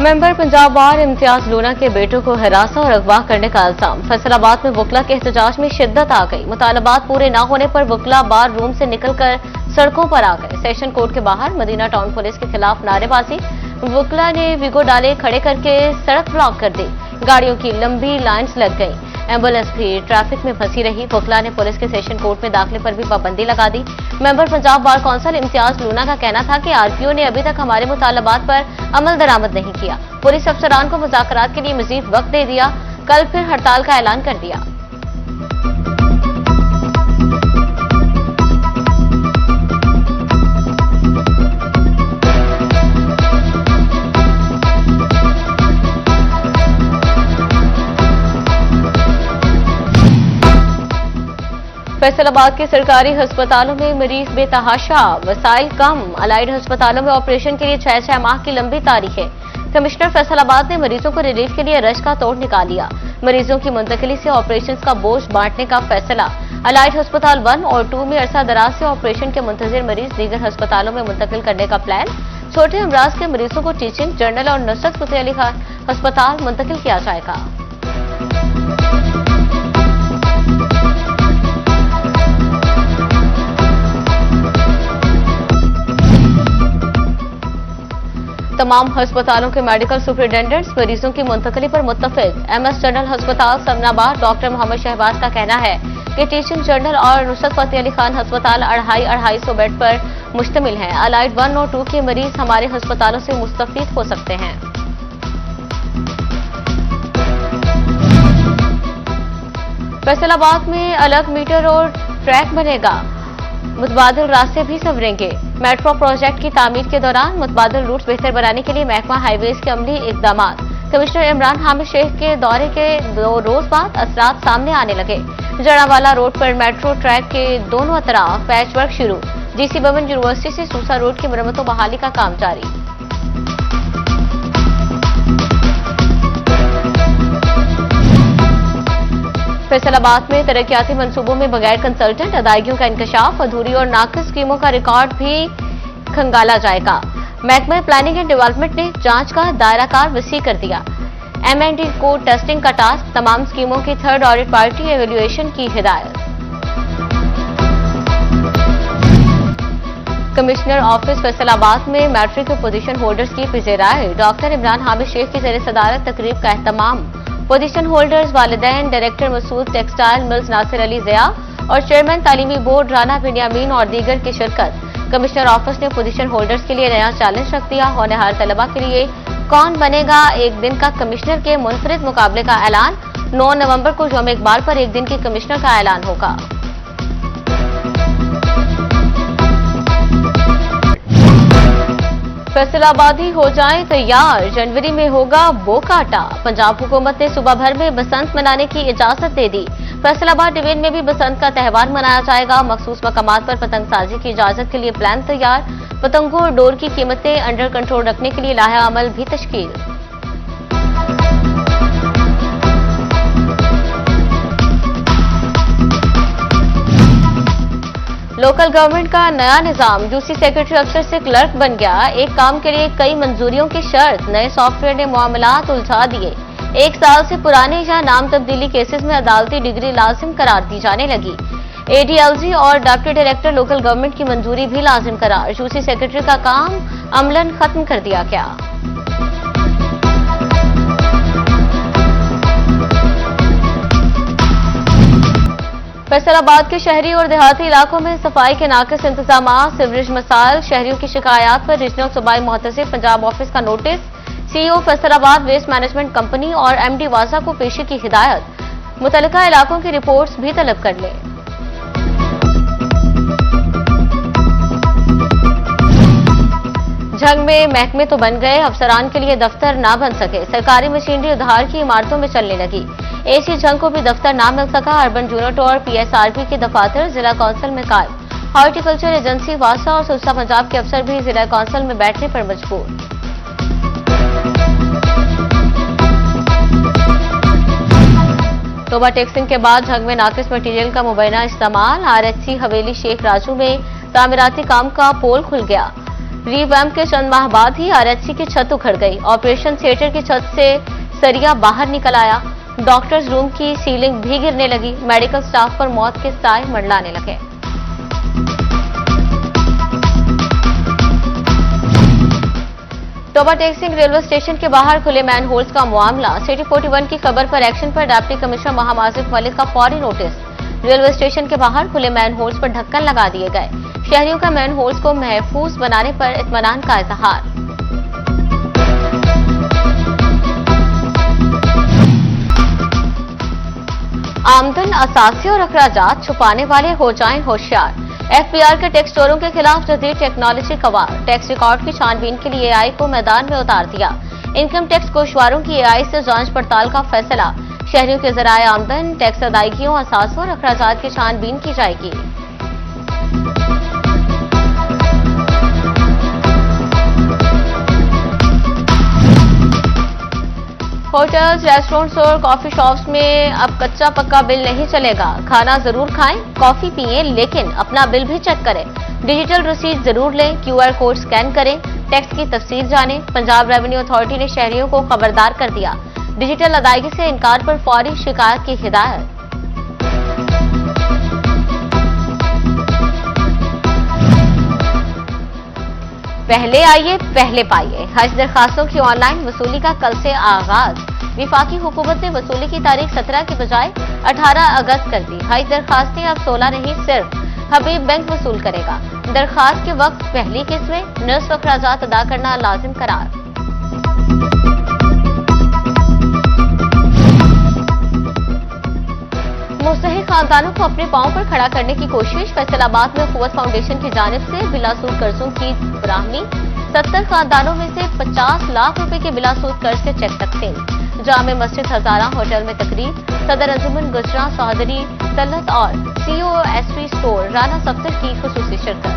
Member Punjab बार Imtiaz Luna के बेटों को हिरासत और अगवा करने का इल्जाम। फैसलाबाद में वकला के एहतजाज में शिद्दत आ गई। मुतालबात पूरे न होने पर वकला बार रूम से निकलकर सड़कों पर आ गए। सेशन कोर्ट के बाहर मदीना टाउन पुलिस के खिलाफ नारेबाजी। वकला ने विगो डाले खड़े करके सड़क ब्लॉक कर दी। गाड़ियों की लंबी लाइन्स लग गई। एम्बुलेंस भी ट्रैफिक में फंसी रही। वकला ने पुलिस के सेशन कोर्ट में दाखिले पर भी पाबंदी लगा दी। Member Punjab bar council Imtiaz Luna का कहना था कि आरपीओ ने अभी तक हमारे मुतालबात पर अमल दरामद नहीं किया। पुलिस अफसरान को मुज़ाकरात के लिए मजीद वक्त दे दिया। कल फिर हड़ताल का ऐलान कर दिया। फैसलाबाद के सरकारी अस्पतालों में मरीज बेतहाशा, वसाइल कम। अलाइड अस्पतालों में ऑपरेशन के लिए 6 माह की लंबी तारीख है। कमिश्नर फैसलाबाद ने मरीजों को रिलीफ के लिए रश का तोड़ निकाल लिया। मरीजों की मुंतकिली से ऑपरेशन का बोझ बांटने का फैसला। अलाइड अस्पताल 1 और 2 में अरसा दराज से ऑपरेशन के मुंतजिर मरीज दीगर अस्पतालों में मुंतकिल करने का प्लान। छोटे अमराज के मरीजों को टीचिंग जनरल और नुसरत फतेह अली खान अस्पताल मुंतकिल किया जाएगा। तमाम अस्पतालों के मेडिकल सुपरिटेंडेंट्स मरीजों की मुंतकिली पर मुत्तफिक। एमएस जनरल अस्पताल समनाबाद डॉक्टर मोहम्मद शहबाज का कहना है कि टीचिंग जनरल और नुसरत फतेह अली खान अस्पताल 250-250 बेड पर मुश्तमिल है। अलाइड 1 और 2 के मरीज हमारे अस्पतालों से मुस्तफीद हो सकते हैं। फैसलाबाद में अलग मीटर और ट्रैक बनेगा। मुतबादिल रास्ते भी संवरेंगे। मेट्रो प्रोजेक्ट की तामीर के दौरान मुतबादिल रूट्स बेहतर बनाने के लिए महकमा हाईवेज के अमली इकदाम। कमिश्नर इमरान हामिद शेख के दौरे के 2 रोज बाद असरात सामने आने लगे। जड़ावाला रोड पर मेट्रो ट्रैक के दोनों तरफ पैच वर्क शुरू। जीसी भवन यूनिवर्सिटी से सूसा रोड की मरम्मत बहाली का काम जारी। फैसलाबाद में तरक्याती मंसूबों में बगैर कंसल्टेंट अदायगियों का इंकशाफ। अधूरी और नाकिस स्कीमों का रिकॉर्ड भी खंगाला जाएगा। महकमा प्लानिंग एंड डेवलपमेंट ने जांच का दायराकार वसी कर दिया। एमएनडी को टेस्टिंग का टास्क। तमाम स्कीमों की थर्ड ऑडिट पार्टी एवेल्युएशन की हिदायत। कमिश्नर ऑफिस फैसलाबाद में मैट्रिक के पोजीशन होल्डर्स की पिज़ेराए। डॉक्टर इमरान हामिद शेख की ज़ेर सदारत तकरीब का एहतमाम। पोजीशन होल्डर्स वालिदैन, director Masood textile mills Nasir Ali Zia और चेयरमैन तालीमी बोर्ड राना बिन्यामीन और दीगर की शिरकत। कमिश्नर ऑफिस ने पोजीशन होल्डर्स के लिए नया चैलेंज रख दिया। होनहार तलबा के लिए कौन बनेगा एक दिन का कमिश्नर के मुनफरिद मुकाबले का ऐलान। 9 नवंबर को यौम इकबाल पर एक दिन की कमिश्नर का ऐलान होगा। फैसलाबादी हो जाएं तैयार, जनवरी में होगा बोकाटा। पंजाब हुकूमत ने सूबा भर में बसंत मनाने की इजाजत दे दी। फैसलाबाद डिवीजन में भी बसंत का त्यौहार मनाया जाएगा। मखसूस मकामात पर पतंगसाजी की इजाजत के लिए प्लान तैयार। पतंगों और डोर की कीमतें अंडर कंट्रोल रखने के लिए लाया अमल भी तश्कील। लोकल गवर्नमेंट का नया निजाम। यूसी सेक्रेटरी अफसर से क्लर्क बन गया। एक काम के लिए कई मंजूरियों की शर्त। नए सॉफ्टवेयर ने मामलात उलझा दिए। 1 साल से पुराने या नाम तब्दीली केसेस में अदालती डिग्री लाजिम करार दी जाने लगी। एडीएलजी और डिप्टी डायरेक्टर लोकल गवर्नमेंट की मंजूरी भी लाजिम करार। यूसी सेक्रेटरी का काम अमलन खत्म कर दिया गया। फैसलाबाद के शहरी और देहाती इलाकों में सफाई के नाकिस इंतजाम। सीवरेज मसाइल, शहरियों की शिकायत पर रीजनल सूबाई मुहतसिब पंजाब ऑफिस का नोटिस। CEO Faisalabad waste management company और एमडी वासा को पेशी की हिदायत। मुतल्लिका इलाकों की रिपोर्ट्स भी तलब कर लें। झंग में महकमे तो बन गए, अफसरान के लिए दफ्तर ना बन सके। सरकारी मशीनरी उधार की इमारतों में चलने लगी। एसी झंग को भी दफ्तर ना मिल सका। अर्बन यूनिट और पीएसआरपी के दफातर जिला कौंसिल में कायम। हॉर्टिकल्चर एजेंसी वासा और सूसा पंजाब के अफसर भी जिला कौंसिल में बैठने पर मजबूर। तोबा टैक्सिंग के बाद झंग में नाकिस मटीरियल का मुबैना इस्तेमाल। आरएचसी हवेली शेख राजू में तामीराती काम का पोल खुल गया। रीवैम्प के चंद माह बाद ही आरएचसी की छत उखड़ गई। ऑपरेशन थिएटर की छत से सरिया बाहर निकल आया। डॉक्टर्स रूम की सीलिंग भी गिरने लगी। मेडिकल स्टाफ पर मौत के साए मंडलाने लगे। टोबा टेक सिंह रेलवे स्टेशन के बाहर खुले मैन होल्स का मामला। सिटी 41 की खबर पर एक्शन पर डिप्टी कमिश्नर महामाजिद मलिक का फौरी नोटिस। रेलवे स्टेशन के बाहर खुले मैन होल्स पर ढक्कन लगा दिए गए। शहरियों का मैन होल्स को महफूज बनाने पर इत्मीनान का इजहार। आमदन, असासी और अखराजात छुपाने वाले हो जाएं होशियार। एफबीआर के टैक्स चोरों के खिलाफ जदीद टेक्नोलॉजी कवार। टैक्स रिकॉर्ड की छानबीन के लिए एआई को मैदान में उतार दिया। इनकम टैक्स गोशवारों की एआई से जांच पड़ताल का फैसला। शहरियों के जराए आमदन, टैक्स अदायगियों, असासों और अखराजात की छानबीन की जाएगी। होटल्स, रेस्टोरेंट्स और कॉफी शॉप्स में अब कच्चा पक्का बिल नहीं चलेगा। खाना जरूर खाएं, कॉफी पिएं, लेकिन अपना बिल भी चेक करें। डिजिटल रसीद जरूर लें, क्यूआर कोड स्कैन करें, टैक्स की तफसील जानें। पंजाब रेवेन्यू अथॉरिटी ने शहरियों को खबरदार कर दिया। डिजिटल अदायगी से इनकार पर फौरी शिकायत की हिदायत। पहले आइए पहले पाइए। हज दरखास्तों की ऑनलाइन वसूली का कल से आगाज। विफाकी हुकूमत ने वसूली की तारीख 17 की बजाय 18 अगस्त कर दी। हज दरखास्तें अब 16 नहीं, सिर्फ हबीब बैंक वसूल करेगा। दरखास्त के वक्त पहली किस्त में निस्फ अखराजात अदा करना लाजिम करार। मुस्तहिक खानदानों को अपने पांव पर खड़ा करने की कोशिश। फैसलाबाद में कुव्वत फाउंडेशन की जानिब से बिलासूद कर्जों की फराहमी। 70 खानदानों में से 50 लाख रुपए के बिलासूद कर्ज के चेक तकसीम। जामे मस्जिद हजारा होटल में तकरीब। सदर अंजुमन गुजरा चौधरी तलत और COSP स्टोर राना सफ्तर की खुसूसी शिरकत।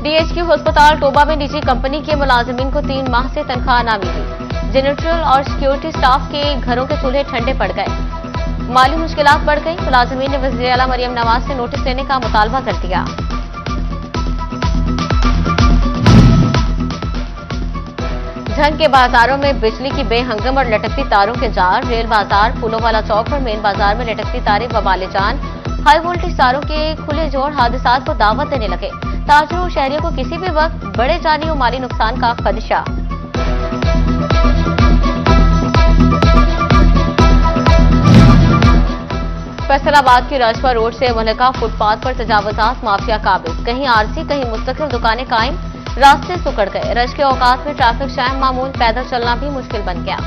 DHQ अस्पताल टोबा में निजी कंपनी के मुलाजिमीन को 3 माह से तनख्वाह न मिली। जेनेटल और सिक्योरिटी स्टाफ के घरों के चूल्हे ठंडे पड़ गए। माली मुश्किलात बढ़ गई। मुलाजिमीन ने वज़ीर आला मरियम नवाज से नोटिस लेने का मुतालबा कर दिया। झंग के बाजारों में बिजली की बेहंगम और लटकती तारों के जार। रेल बाजार, फूलों वाला चौक और मेन बाजार में लटकती तारें वबाले जान। हाई वोल्टेज तारों के खुले जोड़ हादसात को दावत देने लगे। ताजरों और शहरियों को किसी भी वक्त बड़े जानी और माली नुकसान का खदशा। फैसलाबाद की राजपा रोड से मुल्का फुटपाथ पर तजावुजात माफिया काबिज। कहीं आरसी, कहीं मुस्तकिल दुकानें कायम। रास्ते सुकड़ गए। रश के औकात में ट्रैफिक जाम मामूल। पैदल चलना भी मुश्किल बन गया।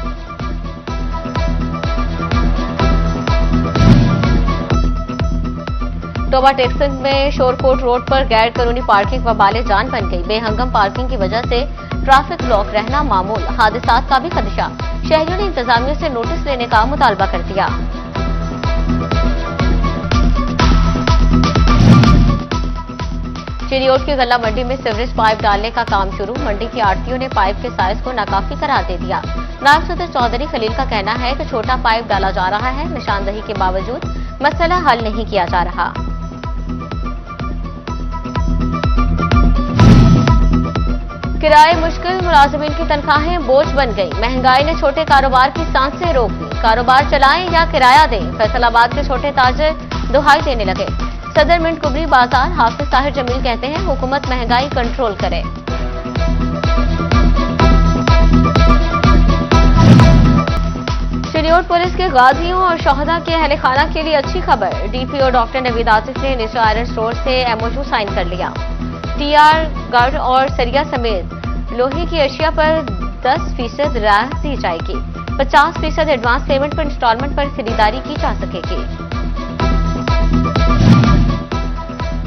टोबा टेक सिंह में शोरकोट रोड पर गैर कानूनी पार्किंग वबाले जान बन गई। बेहंगम पार्किंग की वजह से ट्रैफिक ब्लॉक रहना मामूल। हादसात का भी खदशा। शहरियों ने इंतजामिया से नोटिस लेने का मुतालबा कर दिया। चिरियोट की गल्ला मंडी में सीवरेज पाइप डालने का काम शुरू। मंडी की आड़तियों ने पाइप के साइज को नाकाफी करार दे दिया। नायब सदर चौधरी खलील का कहना है कि छोटा पाइप डाला जा रहा है। निशानदही के बावजूद मसला हल नहीं किया जा रहा। किराए मुश्किल, मुलाजिमीन की तनख्वाहें बोझ बन गई। महंगाई ने छोटे कारोबार की सांसें रोक दी। कारोबार चलाएं या किराया दें। फैसलाबाद के छोटे ताजर दुहाई देने लगे। सदर मिंट कुबरी बाजार हाफिज ताहिर जमील कहते हैं, हुकूमत महंगाई कंट्रोल करे। चिरियोट पुलिस के गाजियों और शहदा के अहले खाना के लिए अच्छी खबर। डीपीओ डॉक्टर नवीद आतिफ ने निशा आयरन स्टोर से MOU साइन कर लिया। TR गढ़ और सरिया समेत लोहे की अशिया पर 10% रियायत दी जाएगी। 50% एडवांस पेमेंट पर इंस्टॉलमेंट पर खरीदारी की जा सकेगी।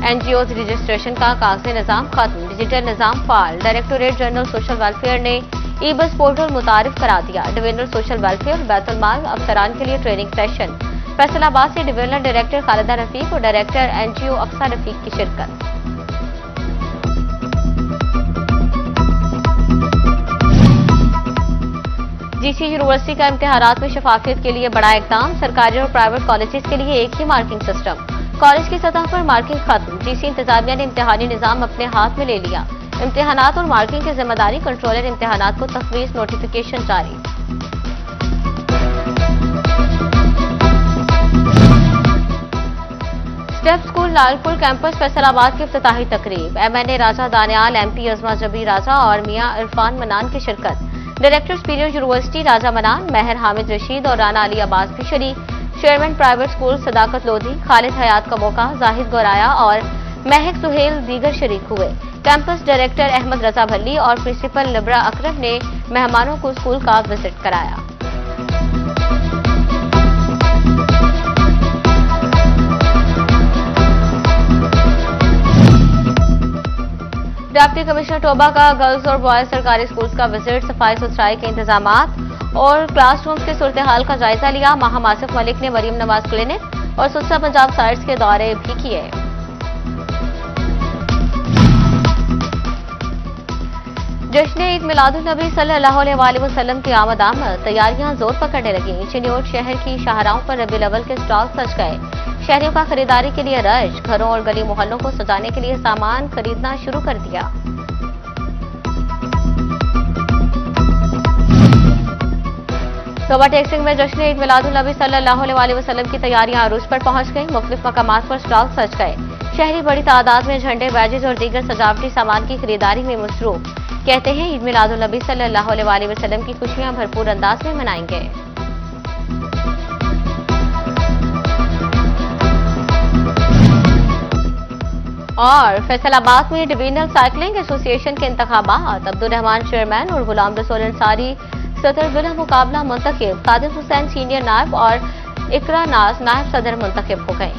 NGOs रजिस्ट्रेशन का कागजी निजाम खत्म। डिजिटल निजाम फाल। डायरेक्टोरेट जनरल सोशल वेलफेयर ने ई-बस पोर्टल मुतारिफ करा दिया। डिविजनल सोशल वेलफेयर और बैतुल माल अफसरान के लिए ट्रेनिंग सेशन। फैसलाबाद से डिविजनल डायरेक्टर खालिदा रफीक और डायरेक्टर NGO अक्सा रफीक की शिरकत। GC यूनिवर्सिटी का इम्तिहानात में शफाफियत के लिए बड़ा इकदाम। सरकारी और प्राइवेट कॉलेजेस के लिए एक ही मार्किंग सिस्टम। कॉलेज की सतह पर मार्किंग खत्म, जीसी इंतजामिया ने इम्तिहानी निजाम अपने हाथ में ले लिया। इम्तिहानात और मार्किंग की जिम्मेदारी कंट्रोलर इम्तिहानात को तफवीज, नोटिफिकेशन जारी। Step school Lalpur campus Faisalabad की इफ्तिताही तकरीब, एमएनए राजा दानियाल, एमपी अजमा जबी राजा और मियां इरफान मनान की शिरकत। डायरेक्टर सुपीरियर यूनिवर्सिटी राजा मनान, महर हामिद रशीद और राना अली अब्बास भी शरीक। चेयरमैन प्राइवेट स्कूल सदाकत लोधी, खालिद हयात का मौका, जाहिद गौराया और महक सुहेल दीगर शरीक हुए। कैंपस डायरेक्टर अहमद रजा भल्ली और प्रिंसिपल लिब्रा अकरम ने मेहमानों को स्कूल का विजिट कराया। डिप्टी कमिश्नर टोबा का गर्ल्स और बॉयज सरकारी स्कूल्स का विजिट, सफाई सुथराई के इंतजामात और क्लासरूम्स की सूरत हाल का जायजा लिया। माहम आसिफ मलिक ने मरीम नवाज क्लिनिक और सुस्ता पंजाब साइट्स के दौरे भी किए। जश्न ईद मिलादुन्नबी सल्लल्लाहु अलैहि वसल्लम की आमद तैयारियां जोर पकड़ने लगी। चिन्योट शहर की शाहराहों पर रबीउल अव्वल के स्टॉल सज गए। शहरियों का खरीदारी के लिए रश, घरों और गली मोहल्लों को सजाने के लिए सामान खरीदना शुरू कर दिया। टोबा टेक्सिंग में जश्न ईद मिलादुन्नबी सल्लल्लाहु अलैहि वसल्लम की तैयारियां अरूज पर पहुंच गई। मुख्तलिफ मकामात पर स्टॉल सज गए। शहरी बड़ी तादाद में झंडे, बैजेज और दीगर सजावटी सामान की खरीदारी में मसरूफ। कहते हैं ईद मिलादुन्नबी सल्लल्लाहु अलैहि वसल्लम की खुशियां भरपूर अंदाज में मनाएंगे। और फैसलाबाद में डिवीजनल साइकिलिंग एसोसिएशन के इंतखाबात, अब्दुल रहमान चेयरमैन और गुलाम रसूल अंसारी सदर जिला मुकाबला मुंतखब। कादिर हुसैन सीनियर नायब और इकरा नाज नायब सदर मुंतखब हो गए।